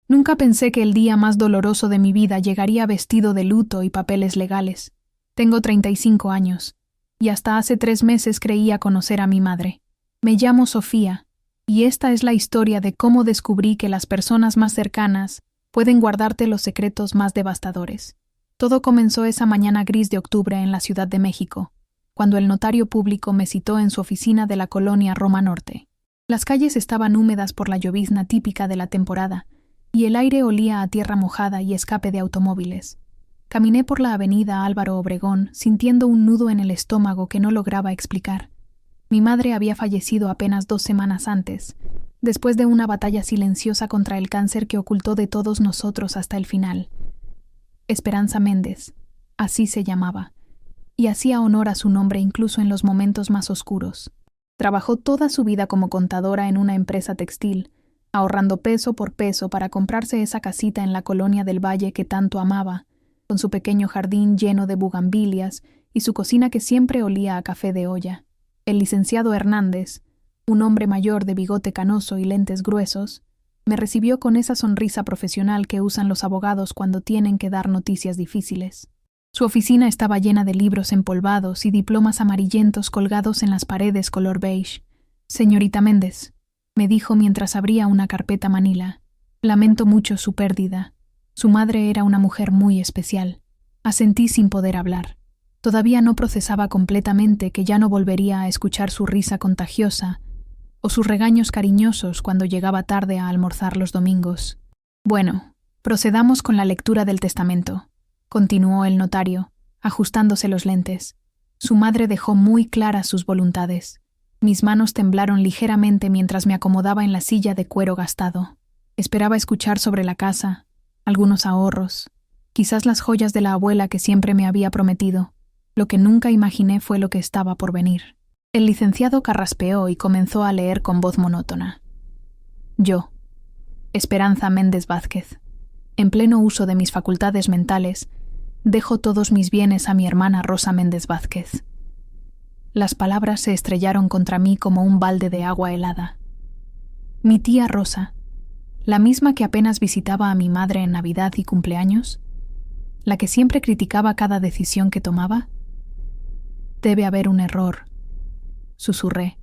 Nunca pensé que el día más doloroso de mi vida llegaría vestido de luto y papeles legales. Tengo 35 años, y hasta hace 3 meses creía conocer a mi madre. Me llamo Sofía, y esta es la historia de cómo descubrí que las personas más cercanas pueden guardarte los secretos más devastadores. Todo comenzó esa mañana gris de octubre en la Ciudad de México, cuando el notario público me citó en su oficina de la colonia Roma Norte. Las calles estaban húmedas por la llovizna típica de la temporada, y el aire olía a tierra mojada y escape de automóviles. Caminé por la avenida Álvaro Obregón, sintiendo un nudo en el estómago que no lograba explicar. Mi madre había fallecido apenas 2 semanas antes, después de una batalla silenciosa contra el cáncer que ocultó de todos nosotros hasta el final. Esperanza Méndez, así se llamaba, y hacía honor a su nombre incluso en los momentos más oscuros. Trabajó toda su vida como contadora en una empresa textil, ahorrando peso por peso para comprarse esa casita en la colonia del Valle que tanto amaba, con su pequeño jardín lleno de bugambilias y su cocina que siempre olía a café de olla. El licenciado Hernández, un hombre mayor de bigote canoso y lentes gruesos, me recibió con esa sonrisa profesional que usan los abogados cuando tienen que dar noticias difíciles. Su oficina estaba llena de libros empolvados y diplomas amarillentos colgados en las paredes color beige. «Señorita Méndez», me dijo mientras abría una carpeta manila, «lamento mucho su pérdida. Su madre era una mujer muy especial». Asentí sin poder hablar. Todavía no procesaba completamente que ya no volvería a escuchar su risa contagiosa o sus regaños cariñosos cuando llegaba tarde a almorzar los domingos. «Bueno, procedamos con la lectura del testamento», continuó el notario, ajustándose los lentes. Su madre dejó muy claras sus voluntades. Mis manos temblaron ligeramente mientras me acomodaba en la silla de cuero gastado. Esperaba escuchar sobre la casa, algunos ahorros, quizás las joyas de la abuela que siempre me había prometido. Lo que nunca imaginé fue lo que estaba por venir. El licenciado carraspeó y comenzó a leer con voz monótona. Yo, Esperanza Méndez Vázquez, en pleno uso de mis facultades mentales, dejo todos mis bienes a mi hermana Rosa Méndez Vázquez. Las palabras se estrellaron contra mí como un balde de agua helada. Mi tía Rosa, la misma que apenas visitaba a mi madre en Navidad y cumpleaños, la que siempre criticaba cada decisión que tomaba. Debe haber un error, susurré,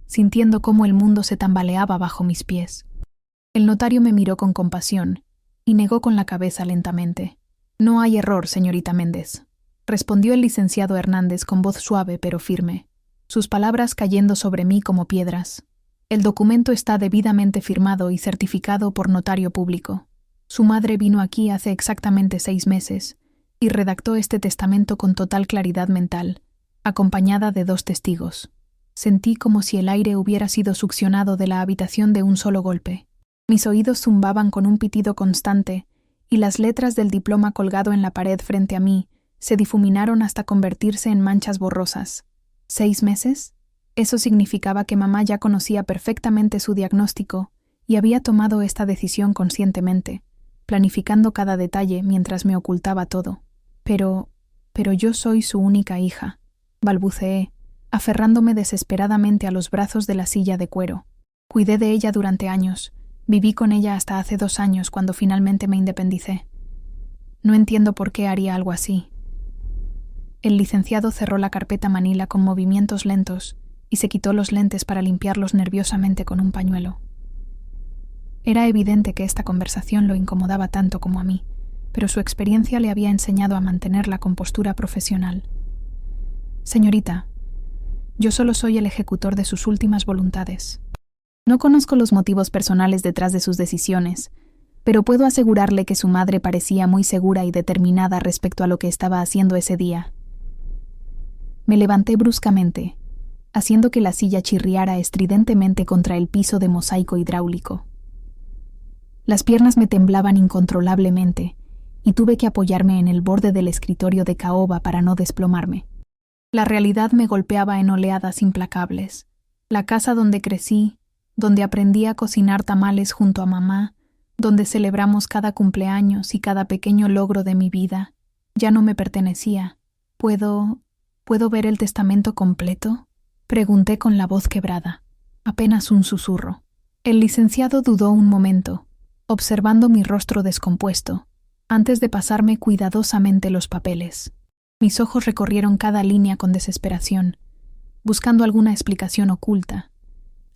sintiendo cómo el mundo se tambaleaba bajo mis pies. El notario me miró con compasión y negó con la cabeza lentamente. «No hay error, señorita Méndez», respondió el licenciado Hernández con voz suave pero firme, sus palabras cayendo sobre mí como piedras. «El documento está debidamente firmado y certificado por notario público. Su madre vino aquí hace exactamente 6 meses y redactó este testamento con total claridad mental, acompañada de 2 testigos. Sentí como si el aire hubiera sido succionado de la habitación de un solo golpe. Mis oídos zumbaban con un pitido constante y las letras del diploma colgado en la pared frente a mí se difuminaron hasta convertirse en manchas borrosas. ¿6 meses? Eso significaba que mamá ya conocía perfectamente su diagnóstico y había tomado esta decisión conscientemente, planificando cada detalle mientras me ocultaba todo. Pero yo soy su única hija», balbuceé, aferrándome desesperadamente a los brazos de la silla de cuero. Cuidé de ella durante años. Viví con ella hasta hace 2 años cuando finalmente me independicé. No entiendo por qué haría algo así. El licenciado cerró la carpeta manila con movimientos lentos y se quitó los lentes para limpiarlos nerviosamente con un pañuelo. Era evidente que esta conversación lo incomodaba tanto como a mí, pero su experiencia le había enseñado a mantener la compostura profesional. «Señorita, yo solo soy el ejecutor de sus últimas voluntades. No conozco los motivos personales detrás de sus decisiones, pero puedo asegurarle que su madre parecía muy segura y determinada respecto a lo que estaba haciendo ese día». Me levanté bruscamente, haciendo que la silla chirriara estridentemente contra el piso de mosaico hidráulico. Las piernas me temblaban incontrolablemente y tuve que apoyarme en el borde del escritorio de caoba para no desplomarme. La realidad me golpeaba en oleadas implacables. La casa donde crecí, donde aprendí a cocinar tamales junto a mamá, donde celebramos cada cumpleaños y cada pequeño logro de mi vida, ya no me pertenecía. ¿Puedo ver el testamento completo?», pregunté con la voz quebrada, apenas un susurro. El licenciado dudó un momento, observando mi rostro descompuesto, antes de pasarme cuidadosamente los papeles. Mis ojos recorrieron cada línea con desesperación, buscando alguna explicación oculta,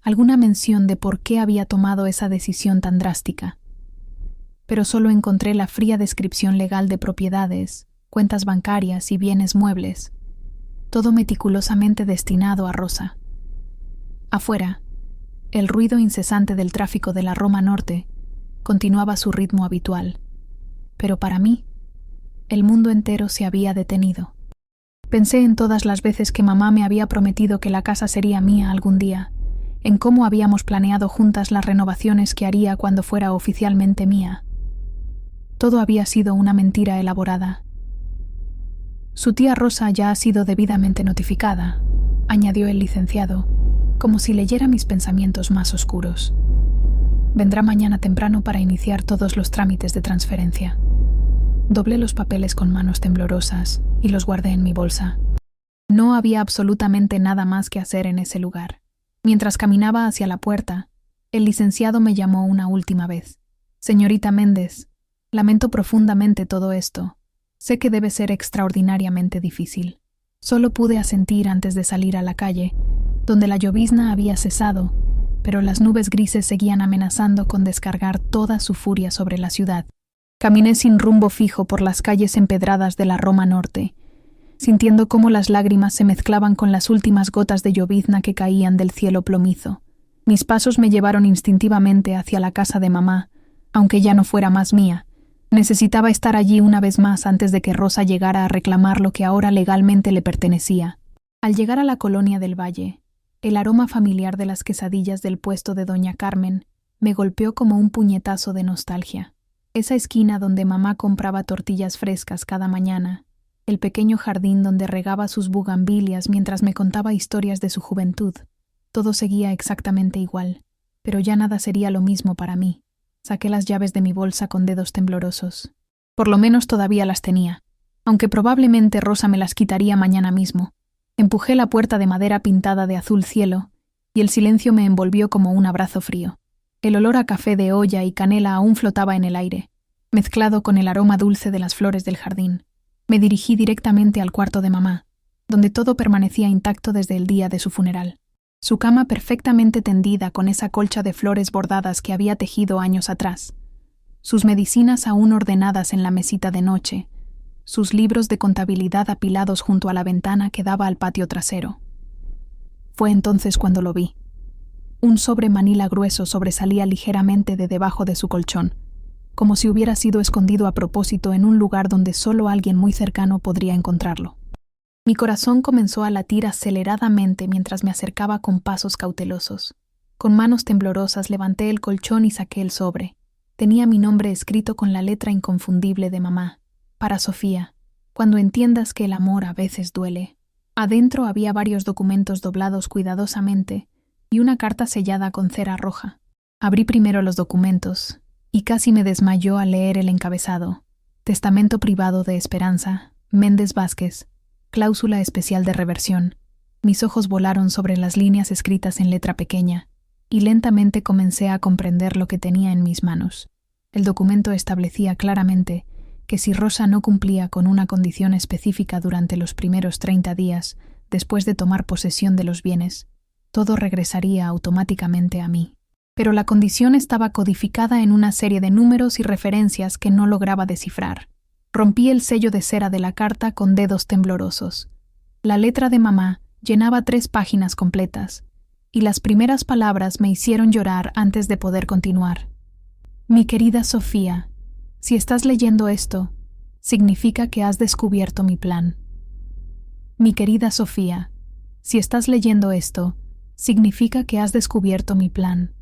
alguna mención de por qué había tomado esa decisión tan drástica. Pero solo encontré la fría descripción legal de propiedades, cuentas bancarias y bienes muebles, todo meticulosamente destinado a Rosa. Afuera, el ruido incesante del tráfico de la Roma Norte continuaba su ritmo habitual, pero para mí, el mundo entero se había detenido. Pensé en todas las veces que mamá me había prometido que la casa sería mía algún día, en cómo habíamos planeado juntas las renovaciones que haría cuando fuera oficialmente mía. Todo había sido una mentira elaborada. Su tía Rosa ya ha sido debidamente notificada, añadió el licenciado, como si leyera mis pensamientos más oscuros. Vendrá mañana temprano para iniciar todos los trámites de transferencia. Doblé los papeles con manos temblorosas y los guardé en mi bolsa. No había absolutamente nada más que hacer en ese lugar. Mientras caminaba hacia la puerta, el licenciado me llamó una última vez. Señorita Méndez, lamento profundamente todo esto. Sé que debe ser extraordinariamente difícil. Solo pude asentir antes de salir a la calle, donde la llovizna había cesado, pero las nubes grises seguían amenazando con descargar toda su furia sobre la ciudad. Caminé sin rumbo fijo por las calles empedradas de la Roma Norte, sintiendo cómo las lágrimas se mezclaban con las últimas gotas de llovizna que caían del cielo plomizo. Mis pasos me llevaron instintivamente hacia la casa de mamá, aunque ya no fuera más mía. Necesitaba estar allí una vez más antes de que Rosa llegara a reclamar lo que ahora legalmente le pertenecía. Al llegar a la colonia del Valle, el aroma familiar de las quesadillas del puesto de doña Carmen me golpeó como un puñetazo de nostalgia. Esa esquina donde mamá compraba tortillas frescas cada mañana, el pequeño jardín donde regaba sus bugambilias mientras me contaba historias de su juventud, todo seguía exactamente igual, pero ya nada sería lo mismo para mí. Saqué las llaves de mi bolsa con dedos temblorosos. Por lo menos todavía las tenía, aunque probablemente Rosa me las quitaría mañana mismo. Empujé la puerta de madera pintada de azul cielo, y el silencio me envolvió como un abrazo frío. El olor a café de olla y canela aún flotaba en el aire, mezclado con el aroma dulce de las flores del jardín. Me dirigí directamente al cuarto de mamá, donde todo permanecía intacto desde el día de su funeral. Su cama perfectamente tendida con esa colcha de flores bordadas que había tejido años atrás. Sus medicinas aún ordenadas en la mesita de noche. Sus libros de contabilidad apilados junto a la ventana que daba al patio trasero. Fue entonces cuando lo vi. Un sobre manila grueso sobresalía ligeramente de debajo de su colchón, como si hubiera sido escondido a propósito en un lugar donde solo alguien muy cercano podría encontrarlo. Mi corazón comenzó a latir aceleradamente mientras me acercaba con pasos cautelosos. Con manos temblorosas levanté el colchón y saqué el sobre. Tenía mi nombre escrito con la letra inconfundible de mamá. Para Sofía, cuando entiendas que el amor a veces duele. Adentro había varios documentos doblados cuidadosamente y una carta sellada con cera roja. Abrí primero los documentos y casi me desmayó al leer el encabezado. Testamento privado de Esperanza, Méndez Vázquez, cláusula especial de reversión. Mis ojos volaron sobre las líneas escritas en letra pequeña y lentamente comencé a comprender lo que tenía en mis manos. El documento establecía claramente que si Rosa no cumplía con una condición específica durante los primeros 30 días después de tomar posesión de los bienes, todo regresaría automáticamente a mí. Pero la condición estaba codificada en una serie de números y referencias que no lograba descifrar. Rompí el sello de cera de la carta con dedos temblorosos. La letra de mamá llenaba 3 páginas completas, y las primeras palabras me hicieron llorar antes de poder continuar. Mi querida Sofía, si estás leyendo esto, significa que has descubierto mi plan. Mi querida Sofía, si estás leyendo esto, significa que has descubierto mi plan.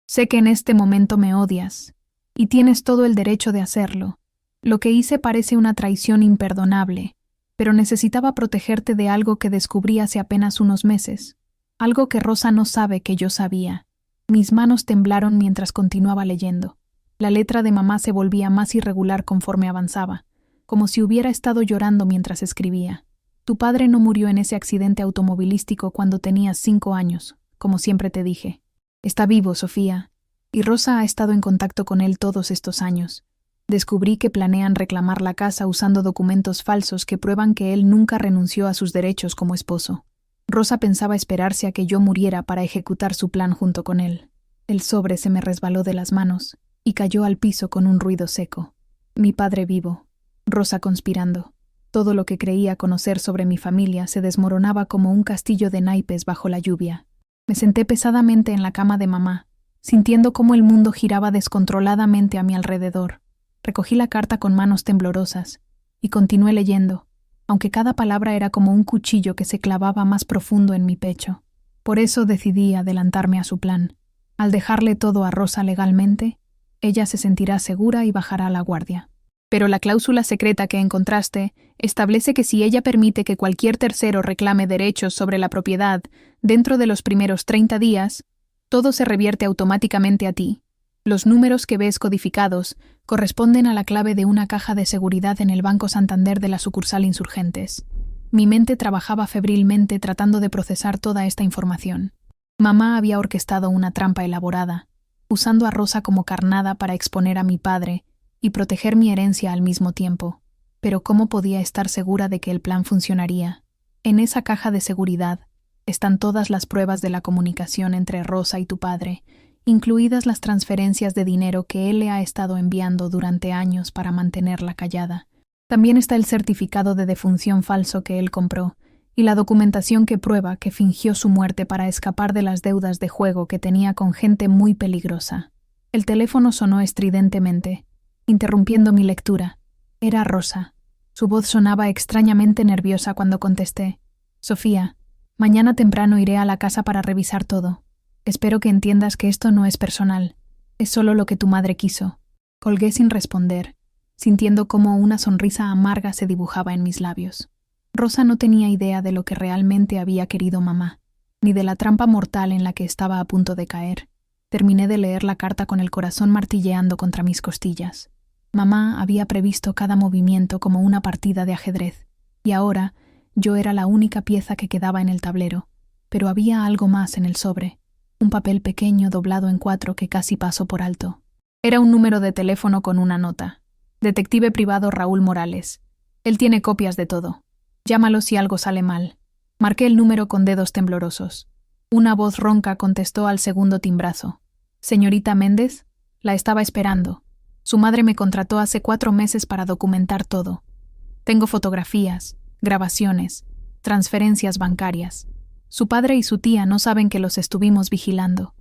Sé que en este momento me odias, y tienes todo el derecho de hacerlo. Lo que hice parece una traición imperdonable, pero necesitaba protegerte de algo que descubrí hace apenas unos meses, algo que Rosa no sabe que yo sabía. Mis manos temblaron mientras continuaba leyendo. La letra de mamá se volvía más irregular conforme avanzaba, como si hubiera estado llorando mientras escribía. Tu padre no murió en ese accidente automovilístico cuando tenías 5 años, como siempre te dije. Está vivo, Sofía, y Rosa ha estado en contacto con él todos estos años. Descubrí que planean reclamar la casa usando documentos falsos que prueban que él nunca renunció a sus derechos como esposo. Rosa pensaba esperarse a que yo muriera para ejecutar su plan junto con él. El sobre se me resbaló de las manos y cayó al piso con un ruido seco. Mi padre vivo. Rosa conspirando. Todo lo que creía conocer sobre mi familia se desmoronaba como un castillo de naipes bajo la lluvia. Me senté pesadamente en la cama de mamá, sintiendo cómo el mundo giraba descontroladamente a mi alrededor. Recogí la carta con manos temblorosas y continué leyendo, aunque cada palabra era como un cuchillo que se clavaba más profundo en mi pecho. Por eso decidí adelantarme a su plan. Al dejarle todo a Rosa legalmente, ella se sentirá segura y bajará la guardia. Pero la cláusula secreta que encontraste establece que si ella permite que cualquier tercero reclame derechos sobre la propiedad dentro de los primeros 30 días, todo se revierte automáticamente a ti. Los números que ves codificados corresponden a la clave de una caja de seguridad en el Banco Santander de la sucursal Insurgentes. Mi mente trabajaba febrilmente tratando de procesar toda esta información. Mamá había orquestado una trampa elaborada, usando a Rosa como carnada para exponer a mi padre y proteger mi herencia al mismo tiempo. Pero ¿cómo podía estar segura de que el plan funcionaría? En esa caja de seguridad están todas las pruebas de la comunicación entre Rosa y tu padre, incluidas las transferencias de dinero que él le ha estado enviando durante años para mantenerla callada. También está el certificado de defunción falso que él compró y la documentación que prueba que fingió su muerte para escapar de las deudas de juego que tenía con gente muy peligrosa. El teléfono sonó estridentemente, interrumpiendo mi lectura. Era Rosa. Su voz sonaba extrañamente nerviosa cuando contesté. Sofía, mañana temprano iré a la casa para revisar todo. Espero que entiendas que esto no es personal. Es solo lo que tu madre quiso. Colgué sin responder, sintiendo cómo una sonrisa amarga se dibujaba en mis labios. Rosa no tenía idea de lo que realmente había querido mamá, ni de la trampa mortal en la que estaba a punto de caer. Terminé de leer la carta con el corazón martilleando contra mis costillas. Mamá había previsto cada movimiento como una partida de ajedrez, y ahora yo era la única pieza que quedaba en el tablero. Pero había algo más en el sobre, un papel pequeño doblado en 4 que casi pasó por alto. Era un número de teléfono con una nota. Detective privado Raúl Morales. Él tiene copias de todo. Llámalo si algo sale mal. Marqué el número con dedos temblorosos. Una voz ronca contestó al segundo timbrazo. Señorita Méndez, la estaba esperando. Su madre me contrató hace 4 meses para documentar todo. Tengo fotografías, grabaciones, transferencias bancarias. Su padre y su tía no saben que los estuvimos vigilando.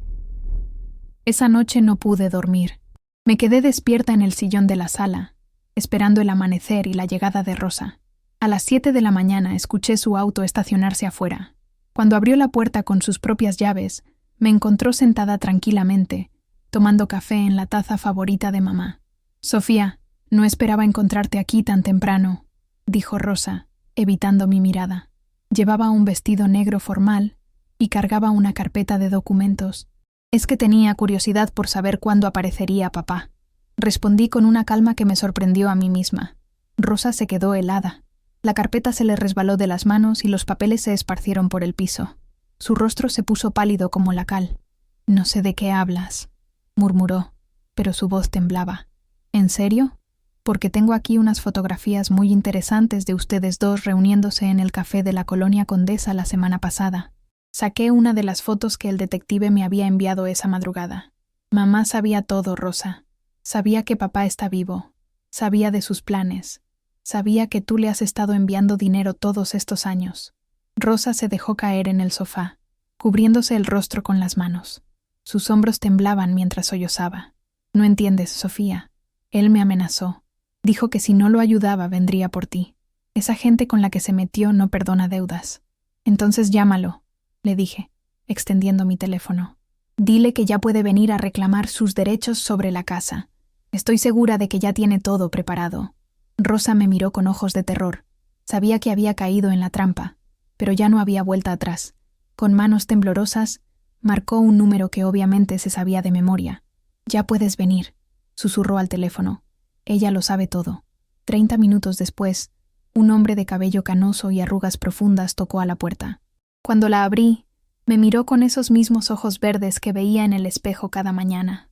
Esa noche no pude dormir. Me quedé despierta en el sillón de la sala, esperando el amanecer y la llegada de Rosa. A las 7 de la mañana escuché su auto estacionarse afuera. Cuando abrió la puerta con sus propias llaves, me encontró sentada tranquilamente, tomando café en la taza favorita de mamá. Sofía, no esperaba encontrarte aquí tan temprano, dijo Rosa, evitando mi mirada. Llevaba un vestido negro formal y cargaba una carpeta de documentos. Es que tenía curiosidad por saber cuándo aparecería papá. Respondí con una calma que me sorprendió a mí misma. Rosa se quedó helada. La carpeta se le resbaló de las manos y los papeles se esparcieron por el piso. Su rostro se puso pálido como la cal. No sé de qué hablas, murmuró, pero su voz temblaba. ¿En serio? Porque tengo aquí unas fotografías muy interesantes de ustedes dos reuniéndose en el café de la Colonia Condesa la semana pasada. Saqué una de las fotos que el detective me había enviado esa madrugada. Mamá sabía todo, Rosa. Sabía que papá está vivo. Sabía de sus planes. Sabía que tú le has estado enviando dinero todos estos años. Rosa se dejó caer en el sofá, cubriéndose el rostro con las manos. Sus hombros temblaban mientras sollozaba. No entiendes, Sofía. Él me amenazó. Dijo que si no lo ayudaba vendría por ti. Esa gente con la que se metió no perdona deudas. Entonces llámalo, le dije, extendiendo mi teléfono. Dile que ya puede venir a reclamar sus derechos sobre la casa. Estoy segura de que ya tiene todo preparado. Rosa me miró con ojos de terror. Sabía que había caído en la trampa, pero ya no había vuelta atrás. Con manos temblorosas, marcó un número que obviamente se sabía de memoria. Ya puedes venir, susurró al teléfono. Ella lo sabe todo. 30 minutos después, un hombre de cabello canoso y arrugas profundas tocó a la puerta. Cuando la abrí, me miró con esos mismos ojos verdes que veía en el espejo cada mañana.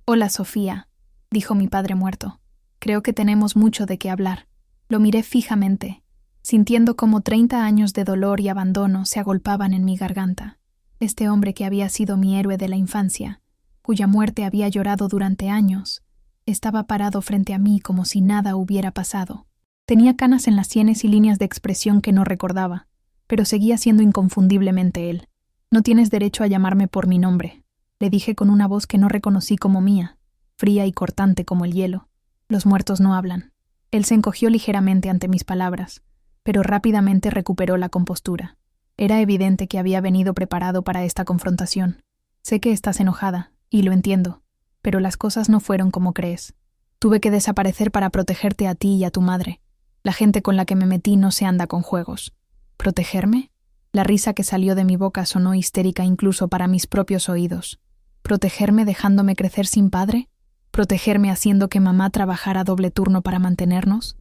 Hola, Sofía, dijo mi padre muerto. Creo que tenemos mucho de qué hablar. Lo miré fijamente, sintiendo como 30 años de dolor y abandono se agolpaban en mi garganta. Este hombre que había sido mi héroe de la infancia, cuya muerte había llorado durante años, estaba parado frente a mí como si nada hubiera pasado. Tenía canas en las sienes y líneas de expresión que no recordaba, pero seguía siendo inconfundiblemente él. No tienes derecho a llamarme por mi nombre, le dije con una voz que no reconocí como mía, fría y cortante como el hielo. Los muertos no hablan. Él se encogió ligeramente ante mis palabras, pero rápidamente recuperó la compostura. Era evidente que había venido preparado para esta confrontación. Sé que estás enojada, y lo entiendo, pero las cosas no fueron como crees. Tuve que desaparecer para protegerte a ti y a tu madre. La gente con la que me metí no se anda con juegos. ¿Protegerme? La risa que salió de mi boca sonó histérica incluso para mis propios oídos. ¿Protegerme dejándome crecer sin padre? ¿Protegerme haciendo que mamá trabajara doble turno para mantenernos?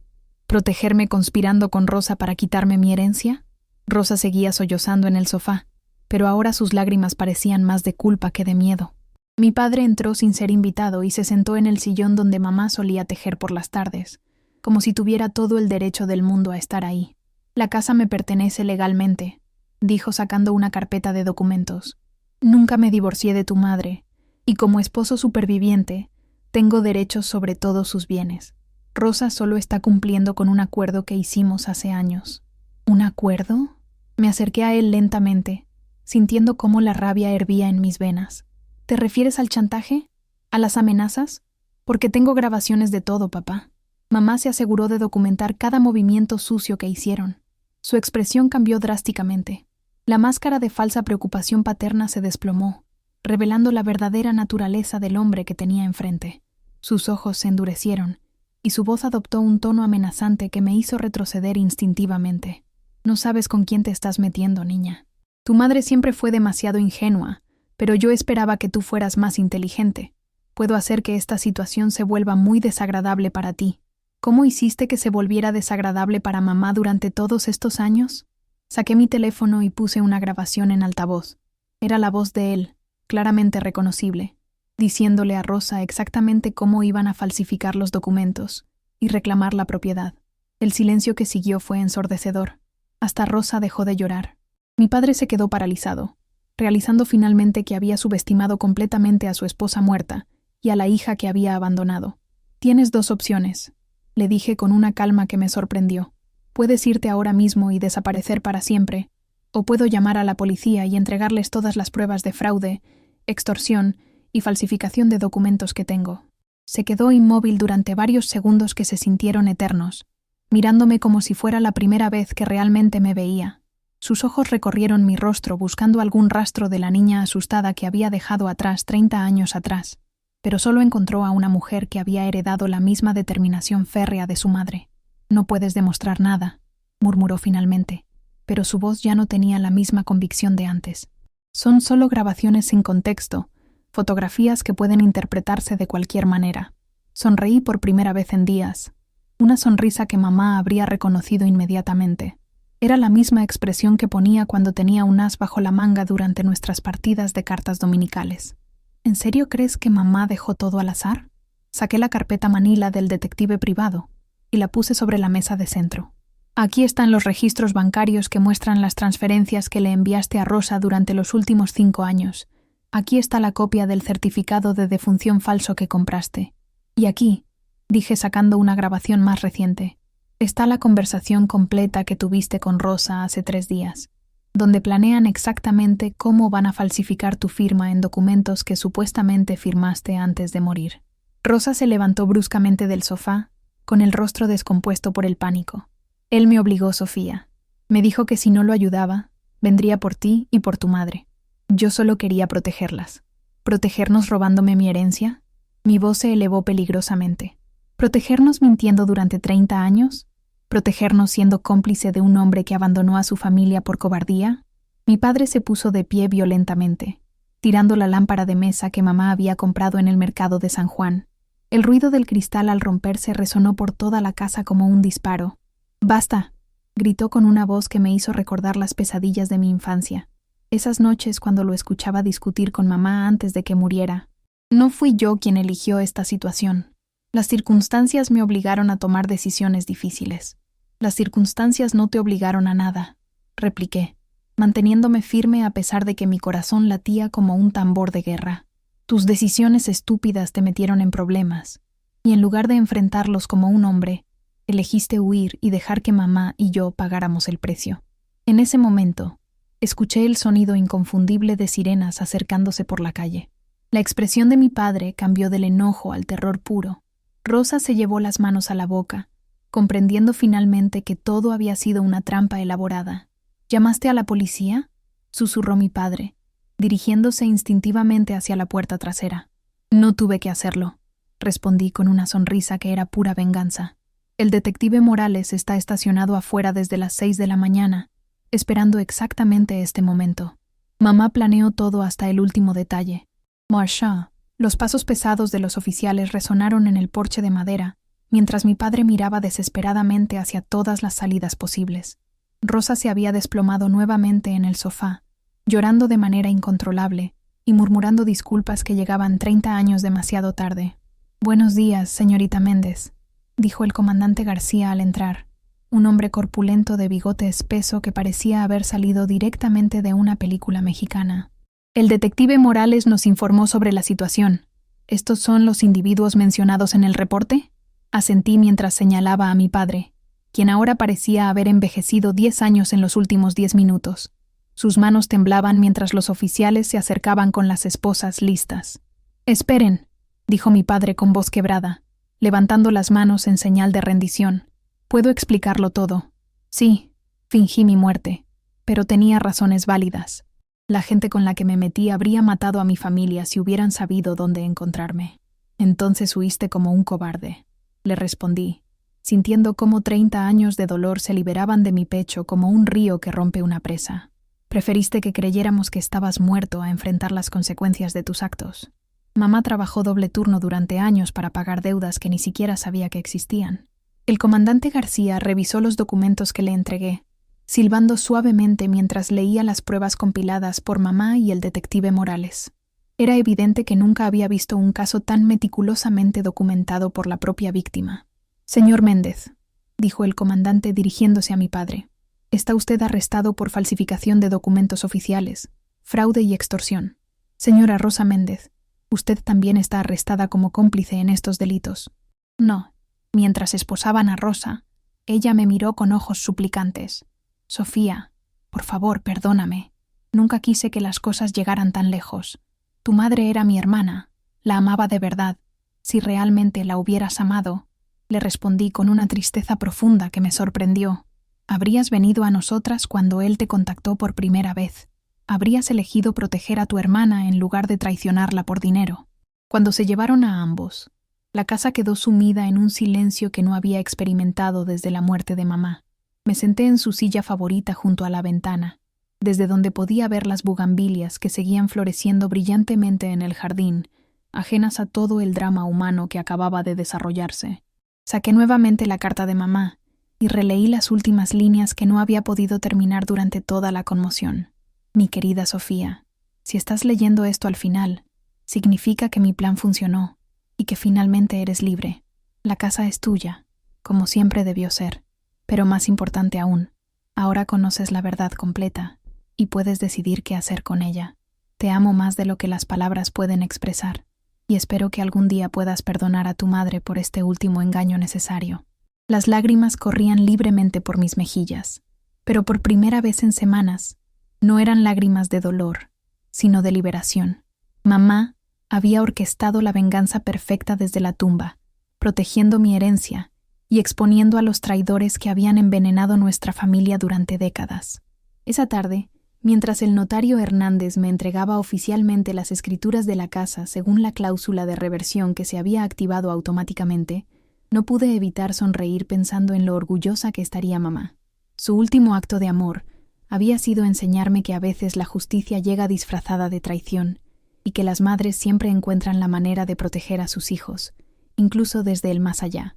¿Protegerme conspirando con Rosa para quitarme mi herencia? Rosa seguía sollozando en el sofá, pero ahora sus lágrimas parecían más de culpa que de miedo. Mi padre entró sin ser invitado y se sentó en el sillón donde mamá solía tejer por las tardes, como si tuviera todo el derecho del mundo a estar ahí. La casa me pertenece legalmente, dijo sacando una carpeta de documentos. Nunca me divorcié de tu madre, y como esposo superviviente, tengo derechos sobre todos sus bienes. Rosa solo está cumpliendo con un acuerdo que hicimos hace años. ¿Un acuerdo? Me acerqué a él lentamente, sintiendo cómo la rabia hervía en mis venas. ¿Te refieres al chantaje? ¿A las amenazas? Porque tengo grabaciones de todo, papá. Mamá se aseguró de documentar cada movimiento sucio que hicieron. Su expresión cambió drásticamente. La máscara de falsa preocupación paterna se desplomó, revelando la verdadera naturaleza del hombre que tenía enfrente. Sus ojos se endurecieron, y su voz adoptó un tono amenazante que me hizo retroceder instintivamente. No sabes con quién te estás metiendo, niña. Tu madre siempre fue demasiado ingenua, pero yo esperaba que tú fueras más inteligente. Puedo hacer que esta situación se vuelva muy desagradable para ti. ¿Cómo hiciste que se volviera desagradable para mamá durante todos estos años? Saqué mi teléfono y puse una grabación en altavoz. Era la voz de él, claramente reconocible, diciéndole a Rosa exactamente cómo iban a falsificar los documentos y reclamar la propiedad. El silencio que siguió fue ensordecedor. Hasta Rosa dejó de llorar. Mi padre se quedó paralizado, realizando finalmente que había subestimado completamente a su esposa muerta y a la hija que había abandonado. Tienes dos opciones, le dije con una calma que me sorprendió. Puedes irte ahora mismo y desaparecer para siempre, o puedo llamar a la policía y entregarles todas las pruebas de fraude, extorsión y falsificación de documentos que tengo. Se quedó inmóvil durante varios segundos que se sintieron eternos, mirándome como si fuera la primera vez que realmente me veía. Sus ojos recorrieron mi rostro buscando algún rastro de la niña asustada que había dejado atrás 30 años atrás, pero solo encontró a una mujer que había heredado la misma determinación férrea de su madre. No puedes demostrar nada, murmuró finalmente, pero su voz ya no tenía la misma convicción de antes. Son solo grabaciones sin contexto, fotografías que pueden interpretarse de cualquier manera. Sonreí por primera vez en días, una sonrisa que mamá habría reconocido inmediatamente. Era la misma expresión que ponía cuando tenía un as bajo la manga durante nuestras partidas de cartas dominicales. ¿En serio crees que mamá dejó todo al azar? Saqué la carpeta manila del detective privado y la puse sobre la mesa de centro. Aquí están los registros bancarios que muestran las transferencias que le enviaste a Rosa durante los últimos 5 años. Aquí está la copia del certificado de defunción falso que compraste. Y aquí, dije sacando una grabación más reciente, está la conversación completa que tuviste con Rosa hace 3 días, donde planean exactamente cómo van a falsificar tu firma en documentos que supuestamente firmaste antes de morir. Rosa se levantó bruscamente del sofá, con el rostro descompuesto por el pánico. Él me obligó, Sofía. Me dijo que si no lo ayudaba, vendría por ti y por tu madre. Yo solo quería protegerlas. ¿Protegernos robándome mi herencia? Mi voz se elevó peligrosamente. ¿Protegernos mintiendo durante 30 años? ¿Protegernos siendo cómplice de un hombre que abandonó a su familia por cobardía? Mi padre se puso de pie violentamente, tirando la lámpara de mesa que mamá había comprado en el mercado de San Juan. El ruido del cristal al romperse resonó por toda la casa como un disparo. «¡Basta!», gritó con una voz que me hizo recordar las pesadillas de mi infancia. Esas noches cuando lo escuchaba discutir con mamá antes de que muriera. No fui yo quien eligió esta situación. Las circunstancias me obligaron a tomar decisiones difíciles. Las circunstancias no te obligaron a nada, repliqué, manteniéndome firme a pesar de que mi corazón latía como un tambor de guerra. Tus decisiones estúpidas te metieron en problemas, y en lugar de enfrentarlos como un hombre, elegiste huir y dejar que mamá y yo pagáramos el precio. En ese momento, escuché el sonido inconfundible de sirenas acercándose por la calle. La expresión de mi padre cambió del enojo al terror puro. Rosa se llevó las manos a la boca, comprendiendo finalmente que todo había sido una trampa elaborada. ¿Llamaste a la policía?, susurró mi padre, dirigiéndose instintivamente hacia la puerta trasera. No tuve que hacerlo, respondí con una sonrisa que era pura venganza. El detective Morales está estacionado afuera desde las 6 de la mañana, esperando exactamente este momento. Mamá planeó todo hasta el último detalle. Marchand. Los pasos pesados de los oficiales resonaron en el porche de madera, mientras mi padre miraba desesperadamente hacia todas las salidas posibles. Rosa se había desplomado nuevamente en el sofá, llorando de manera incontrolable y murmurando disculpas que llegaban 30 años demasiado tarde. «Buenos días, señorita Méndez», dijo el comandante García al entrar, un hombre corpulento de bigote espeso que parecía haber salido directamente de una película mexicana. El detective Morales nos informó sobre la situación. ¿Estos son los individuos mencionados en el reporte?, asentí mientras señalaba a mi padre, quien ahora parecía haber envejecido 10 años en los últimos 10 minutos. Sus manos temblaban mientras los oficiales se acercaban con las esposas listas. «Esperen», dijo mi padre con voz quebrada, levantando las manos en señal de rendición. «Puedo explicarlo todo. Sí, fingí mi muerte, pero tenía razones válidas. La gente con la que me metí habría matado a mi familia si hubieran sabido dónde encontrarme. Entonces huiste como un cobarde», le respondí, sintiendo cómo 30 años de dolor se liberaban de mi pecho como un río que rompe una presa. «Preferiste que creyéramos que estabas muerto a enfrentar las consecuencias de tus actos. Mamá trabajó doble turno durante años para pagar deudas que ni siquiera sabía que existían». El comandante García revisó los documentos que le entregué, silbando suavemente mientras leía las pruebas compiladas por mamá y el detective Morales. Era evidente que nunca había visto un caso tan meticulosamente documentado por la propia víctima. «Señor Méndez», dijo el comandante dirigiéndose a mi padre, «está usted arrestado por falsificación de documentos oficiales, fraude y extorsión. Señora Rosa Méndez, usted también está arrestada como cómplice en estos delitos». «No». Mientras esposaban a Rosa, ella me miró con ojos suplicantes. «Sofía, por favor, perdóname. Nunca quise que las cosas llegaran tan lejos. Tu madre era mi hermana, la amaba de verdad. Si realmente la hubieras amado», le respondí con una tristeza profunda que me sorprendió. «Habrías venido a nosotras cuando él te contactó por primera vez. Habrías elegido proteger a tu hermana en lugar de traicionarla por dinero». Cuando se llevaron a ambos, la casa quedó sumida en un silencio que no había experimentado desde la muerte de mamá. Me senté en su silla favorita junto a la ventana, desde donde podía ver las bugambilias que seguían floreciendo brillantemente en el jardín, ajenas a todo el drama humano que acababa de desarrollarse. Saqué nuevamente la carta de mamá y releí las últimas líneas que no había podido terminar durante toda la conmoción. «Mi querida Sofía, si estás leyendo esto al final, significa que mi plan funcionó y que finalmente eres libre. La casa es tuya, como siempre debió ser. Pero más importante aún, ahora conoces la verdad completa y puedes decidir qué hacer con ella. Te amo más de lo que las palabras pueden expresar, y espero que algún día puedas perdonar a tu madre por este último engaño necesario». Las lágrimas corrían libremente por mis mejillas, pero por primera vez en semanas, no eran lágrimas de dolor, sino de liberación. Mamá había orquestado la venganza perfecta desde la tumba, protegiendo mi herencia y exponiendo a los traidores que habían envenenado nuestra familia durante décadas. Esa tarde, mientras el notario Hernández me entregaba oficialmente las escrituras de la casa según la cláusula de reversión que se había activado automáticamente, no pude evitar sonreír pensando en lo orgullosa que estaría mamá. Su último acto de amor había sido enseñarme que a veces la justicia llega disfrazada de traición y que las madres siempre encuentran la manera de proteger a sus hijos, incluso desde el más allá.